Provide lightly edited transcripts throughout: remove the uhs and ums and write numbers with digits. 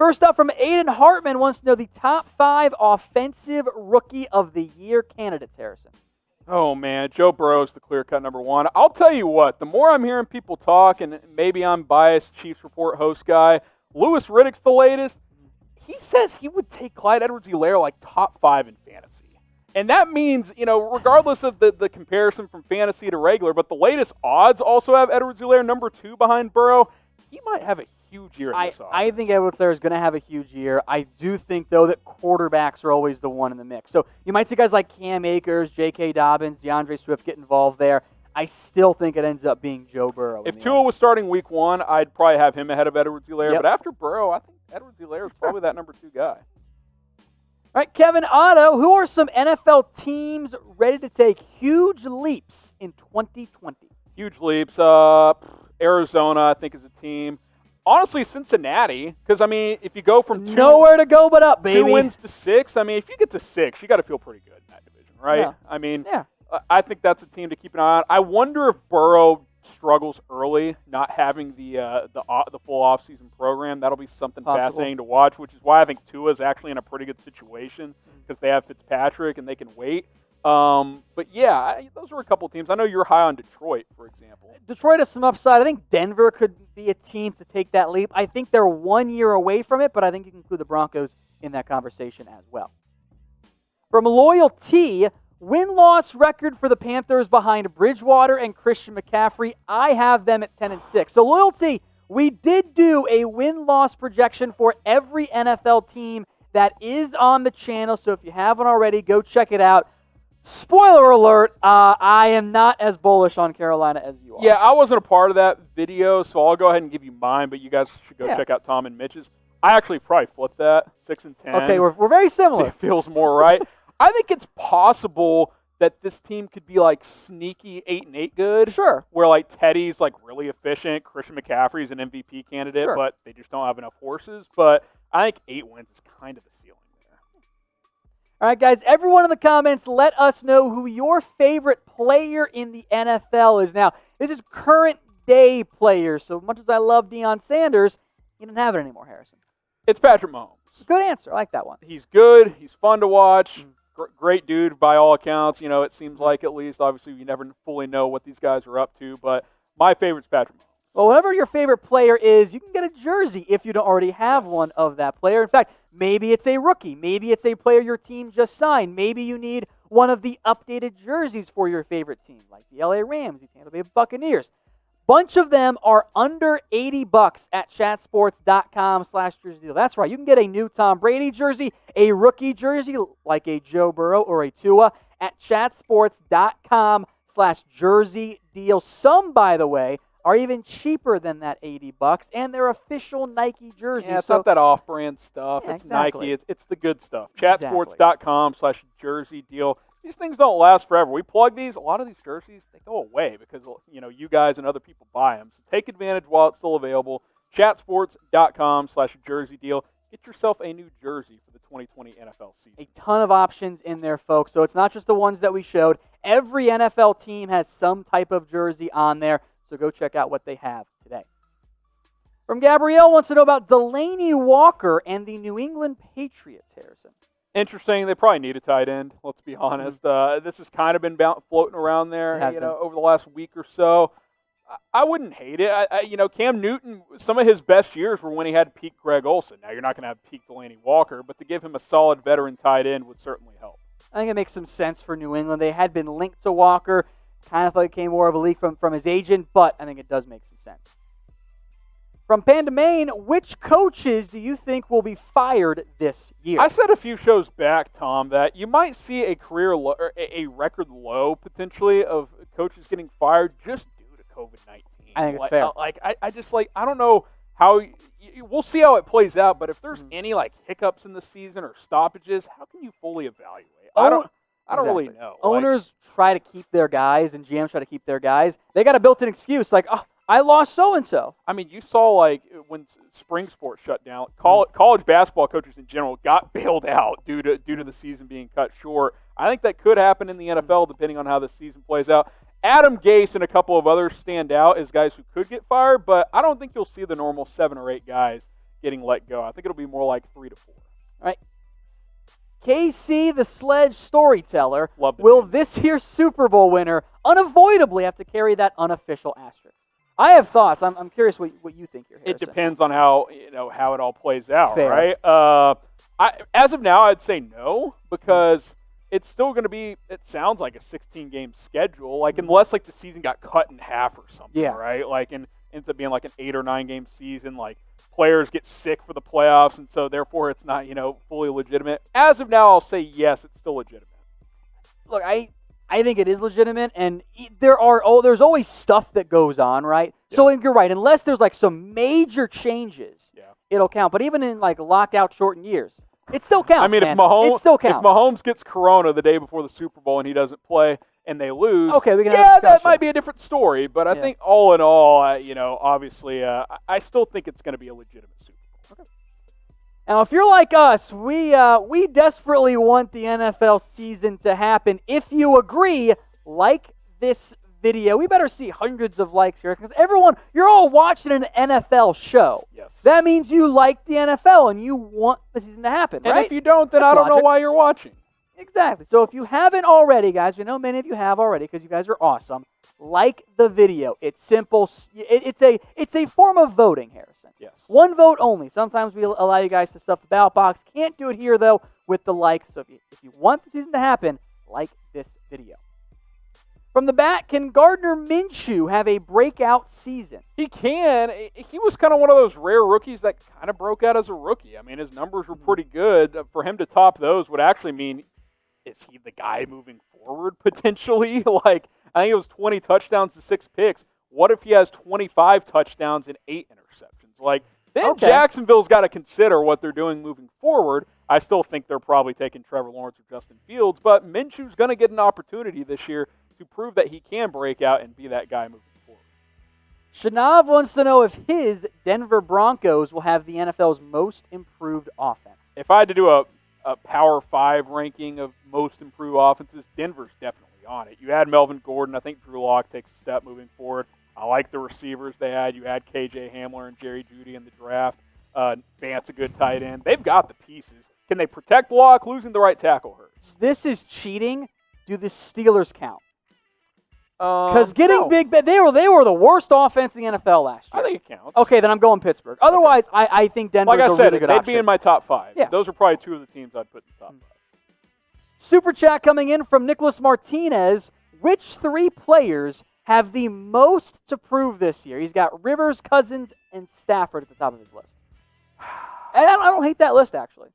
First up from Aiden Hartman wants to know the top 5 offensive rookie of the year candidates, Harrison. Oh, man, Joe Burrow's the clear-cut number one. I'll tell you what, the more I'm hearing people talk, and maybe I'm biased, Chiefs Report host guy, Louis Riddick's the latest. He says he would take Clyde Edwards-Helaire like top 5 in fantasy. And that means, regardless of the comparison from fantasy to regular, but the latest odds also have Edwards-Helaire number 2 behind Burrow. He might have a huge year in this offense. I think Edwards-Helaire is going to have a huge year. I do think, though, that quarterbacks are always the one in the mix. So you might see guys like Cam Akers, J.K. Dobbins, DeAndre Swift get involved there. I still think it ends up being Joe Burrow. If Tua was starting week 1, I'd probably have him ahead of Edwards-Helaire. Yep. But after Burrow, I think Edwards-Helaire is probably that number 2 guy. All right, Kevin Otto, who are some NFL teams ready to take huge leaps in 2020? Huge leaps. Arizona, I think, is a team. Honestly, Cincinnati, because, if you go from nowhere to go but up, baby. 2 wins to 6, if you get to 6, you got to feel pretty good in that division, right? Yeah. I think that's a team to keep an eye on. I wonder if Burrow struggles early, not having the full offseason program. That'll be something fascinating to watch, which is why I think Tua is actually in a pretty good situation because they have Fitzpatrick and they can wait. But yeah, those are a couple teams. I know you're high on Detroit, for example. Detroit has some upside. I think Denver could be a team to take that leap. I think they're 1 year away from it, but I think you can include the Broncos in that conversation as well. From Loyalty, win-loss record for the Panthers behind Bridgewater and Christian McCaffrey. I have them at 10-6. So Loyalty, we did do a win-loss projection for every NFL team that is on the channel. So if you haven't already, go check it out. Spoiler alert, I am not as bullish on Carolina as you are. Yeah, I wasn't a part of that video, so I'll go ahead and give you mine, but you guys should go check out Tom and Mitch's. I actually probably flipped that, 6 and 10. Okay, we're very similar. It feels more right. I think it's possible that this team could be like sneaky 8-8 good. Sure. Where like Teddy's like really efficient, Christian McCaffrey's an MVP candidate, Sure. but they just don't have enough horses. But I think 8 wins is kind of the ceiling there. All right, guys, everyone in the comments, let us know who your favorite player in the NFL is. Now, this is current day players, so much as I love Deion Sanders, he doesn't have it anymore, Harrison. It's Patrick Mahomes. Good answer. I like that one. He's good. He's fun to watch. Great dude by all accounts. It seems like at least. Obviously, you never fully know what these guys are up to, but my favorite's Patrick Mahomes. Well, whatever your favorite player is, you can get a jersey if you don't already have one of that player. In fact, maybe it's a rookie. Maybe it's a player your team just signed. Maybe you need one of the updated jerseys for your favorite team, like the LA Rams, the Tampa Bay Buccaneers. Bunch of them are under $80 at chatsports.com/jersey deal. That's right. You can get a new Tom Brady jersey, a rookie jersey like a Joe Burrow or a Tua at chatsports.com/jersey deal. Some, by the way, are even cheaper than that $80, and they're official Nike jerseys. Yeah, it's not that off-brand stuff. Yeah, it's exactly. Nike. It's the good stuff. Chatsports.com/jersey deal. These things don't last forever. We plug these. A lot of these jerseys, they go away because you guys and other people buy them. So take advantage while it's still available. Chatsports.com/jersey deal. Get yourself a new jersey for the 2020 NFL season. A ton of options in there, folks. So it's not just the ones that we showed. Every NFL team has some type of jersey on there. So go check out what they have today. From Gabrielle wants to know about Delanie Walker and the New England Patriots, Harrison. Interesting. They probably need a tight end, let's be honest. This has kind of been floating around there over the last week or so. I wouldn't hate it. Cam Newton, some of his best years were when he had peak Greg Olsen. Now, you're not going to have peak Delanie Walker, but to give him a solid veteran tight end would certainly help. I think it makes some sense for New England. They had been linked to Walker. Kind of like came more of a leak from his agent, but I think it does make some sense. From Panda Maine, which coaches do you think will be fired this year? I said a few shows back, Tom, that you might see a a record low potentially of coaches getting fired just due to COVID-19. I think it's fair. I don't know how. We'll see how it plays out, but if there's any hiccups in the season or stoppages, how can you fully evaluate? I don't really know. Owners try to keep their guys, and GMs try to keep their guys. They got a built-in excuse, I lost so-and-so. You saw, when spring sports shut down, college basketball coaches in general got bailed out due to the season being cut short. I think that could happen in the NFL depending on how the season plays out. Adam Gase and a couple of others stand out as guys who could get fired, but I don't think you'll see the normal 7 or 8 guys getting let go. I think it'll be more like 3 to 4. All right. KC, the Sledge storyteller, Love the will name. this year's Super Bowl winner unavoidably have to carry that unofficial asterisk? I have thoughts. I'm curious what you think here, It Harrison. depends on how it all plays out, Fair. right? As of now, I'd say no, because it's still going to be. It sounds like a 16-game schedule, like unless like the season got cut in half or something, Yeah. right? Like and ends up being like an 8 or 9 game season. Like players get sick for the playoffs, and so therefore it's not fully legitimate. As of now, I'll say yes, it's still legitimate. Look, I think it is legitimate, and there's always stuff that goes on, right? Yeah. So you're right. Unless there's like some major changes, Yeah. it'll count. But even in like lockout shortened years, it still counts. I mean, man. if Mahomes it still counts. if Mahomes gets corona the day before the Super Bowl and he doesn't play and they lose, okay, we can have a that discussion. might be a different story. But I Yeah. think all in all, obviously, I still think it's going to be a legitimate Super Bowl. Okay. Now, if you're like us, we desperately want the NFL season to happen. If you agree, like this video. We better see hundreds of likes here because you're all watching an NFL show. Yes. That means you like the NFL and you want the season to happen, And right? if you don't, then That's I don't know logic. why you're watching. Exactly. So if you haven't already, guys, we know many of you have already because you guys are awesome. Like the video. It's simple. It's a form of voting, Harrison. Yes. One vote only. Sometimes we allow you guys to stuff the ballot box. Can't do it here, though, with the likes. So if you want the season to happen, like this video. From the bat, can Gardner Minshew have a breakout season? He can. He was kind of one of those rare rookies that kind of broke out as a rookie. I mean, his numbers were pretty good. For him to top those would actually mean, is he the guy moving forward potentially? Like, I think it was 20 touchdowns to 6 picks. What if he has 25 touchdowns and 8 interceptions? Like, then Okay. Jacksonville's got to consider what they're doing moving forward. I still think they're probably taking Trevor Lawrence or Justin Fields, but Minshew's going to get an opportunity this year to prove that he can break out and be that guy moving forward. Shanav wants to know if his Denver Broncos will have the NFL's most improved offense. If I had to do a Power 5 ranking of most improved offenses, Denver's definitely on it. You add Melvin Gordon. I think Drew Lock takes a step moving forward. I like the receivers they had. You add KJ Hamler and Jerry Jeudy in the draft. Vance, a good tight end. They've got the pieces. Can they protect Lock? Losing the right tackle hurts. This is cheating. Do the Steelers count? Because getting no. Big Ben, they were the worst offense in the NFL last year. I think it counts. Okay, then I'm going Pittsburgh. Otherwise, I think Denver's Like I a said, really good they'd option. be in my top 5. Yeah. Those are probably 2 of the teams I'd put in the top 5. Super chat coming in from Nicholas Martinez. Which 3 players have the most to prove this year? He's got Rivers, Cousins, and Stafford at the top of his list. And I don't hate that list, actually.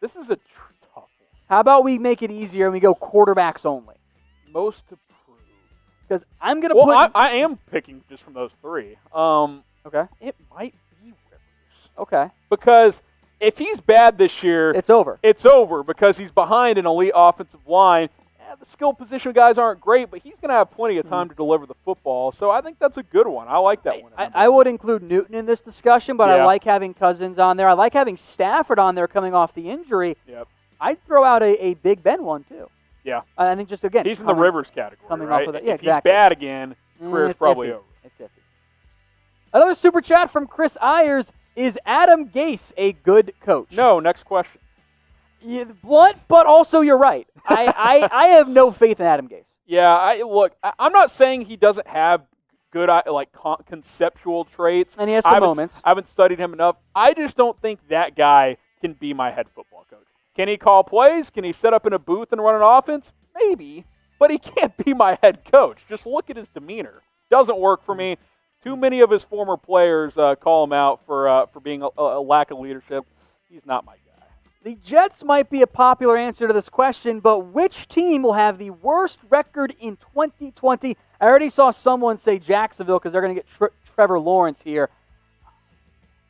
This is a tough one. How about we make it easier and we go quarterbacks only? Most to prove. Because I'm going to Well, put... I am picking just from those 3. Okay. It might be Rivers. Okay. Because if he's bad this year, It's over. it's over because he's behind an elite offensive line. The skill position guys aren't great, but he's going to have plenty of time to deliver the football. So I think that's a good one. I like that one. I would include Newton in this discussion, but I Yeah. like having Cousins on there. I like having Stafford on there coming off the injury. Yep. I'd throw out a Big Ben one, too. Yeah. I think just, again, He's in the Rivers category, coming right? off of that. Yeah, if exactly. he's bad again, career's it's probably iffy. over. It's iffy. Another super chat from Chris Ayers. Is Adam Gase a good coach? No, next question. Blunt, but also you're right. I have no faith in Adam Gase. Yeah, I'm not saying he doesn't have good conceptual traits. And he has some moments. I haven't studied him enough. I just don't think that guy can be my head football coach. Can he call plays? Can he set up in a booth and run an offense? Maybe. But he can't be my head coach. Just look at his demeanor. Doesn't work for me. Too many of his former players call him out for being a lack of leadership. He's not my guy. The Jets might be a popular answer to this question, but which team will have the worst record in 2020? I already saw someone say Jacksonville because they're going to get Trevor Lawrence here.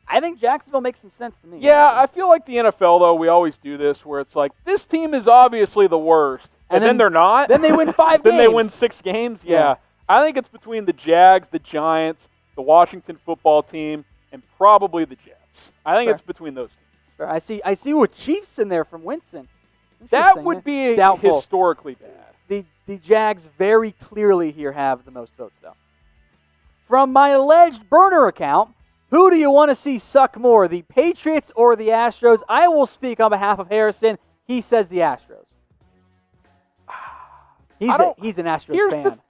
I think Jacksonville makes some sense to me. Yeah, I feel like the NFL, though, we always do this where it's like, this team is obviously the worst. And then they're not. Then they win 5 games. Then they win 6 games. Yeah. I think it's between the Jags, the Giants, the Washington football team, and probably the Jets. I think it's between those teams. I see what Chiefs in there from Winston. That would be doubtful. Historically bad. The Jags very clearly here have the most votes, though. From my alleged burner account, Who do you want to see suck more, the Patriots or the Astros? I will speak on behalf of Harrison. He says the Astros. He's an Astros fan.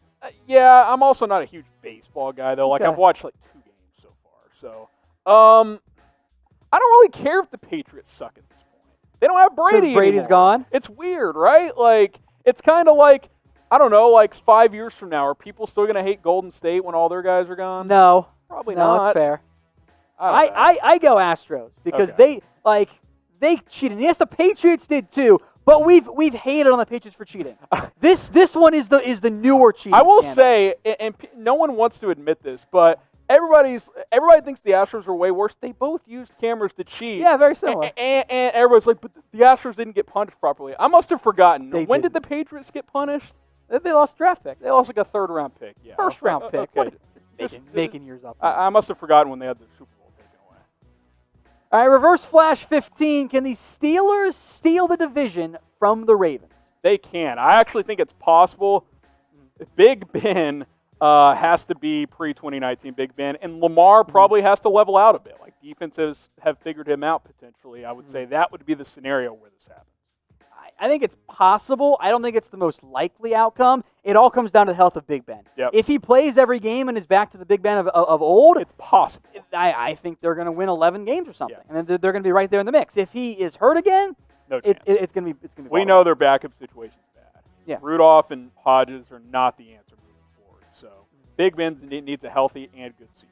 Yeah, I'm also not a huge baseball guy, though. Like, Okay. I've watched, 2 games so far. So, I don't really care if the Patriots suck at this point. They don't have Brady Because Brady's anymore. gone? It's weird, right? Like, it's kind of like, I don't know, 5 years from now, are people still going to hate Golden State when all their guys are gone? No. Probably no, not. it's fair. I I go Astros because Okay. they cheated. Yes, the Patriots did too, but we've hated on the Patriots for cheating. This one is the newer cheating. I will scandal. say, and no one wants to admit this, but everybody thinks the Astros are way worse. They both used cameras to cheat. Yeah, very similar. And everybody's like, but the Astros didn't get punished properly. I must have forgotten. When did didn't. the Patriots get punished? They lost a draft pick. They lost a third-round pick. Yeah, First round pick. Okay. What making yours up. I must have forgotten when they had the Super Bowl taken away. All right, reverse flash 15. Can the Steelers steal the division from the Ravens? They can. I actually think it's possible. Big Ben has to be pre-2019 Big Ben, and Lamar probably has to level out a bit. Like, defenses have figured him out potentially. I would say that would be the scenario where this happens. I think it's possible. I don't think it's the most likely outcome. It all comes down to the health of Big Ben. Yep. If he plays every game and is back to the Big Ben of old, It's possible. I think they're going to win 11 games or something, Yeah. and then they're going to be right there in the mix. If he is hurt again, No chance. it's going to be. We know their backup situation's bad. Yeah. Rudolph and Hodges are not the answer moving forward. So Big Ben needs a healthy and good season.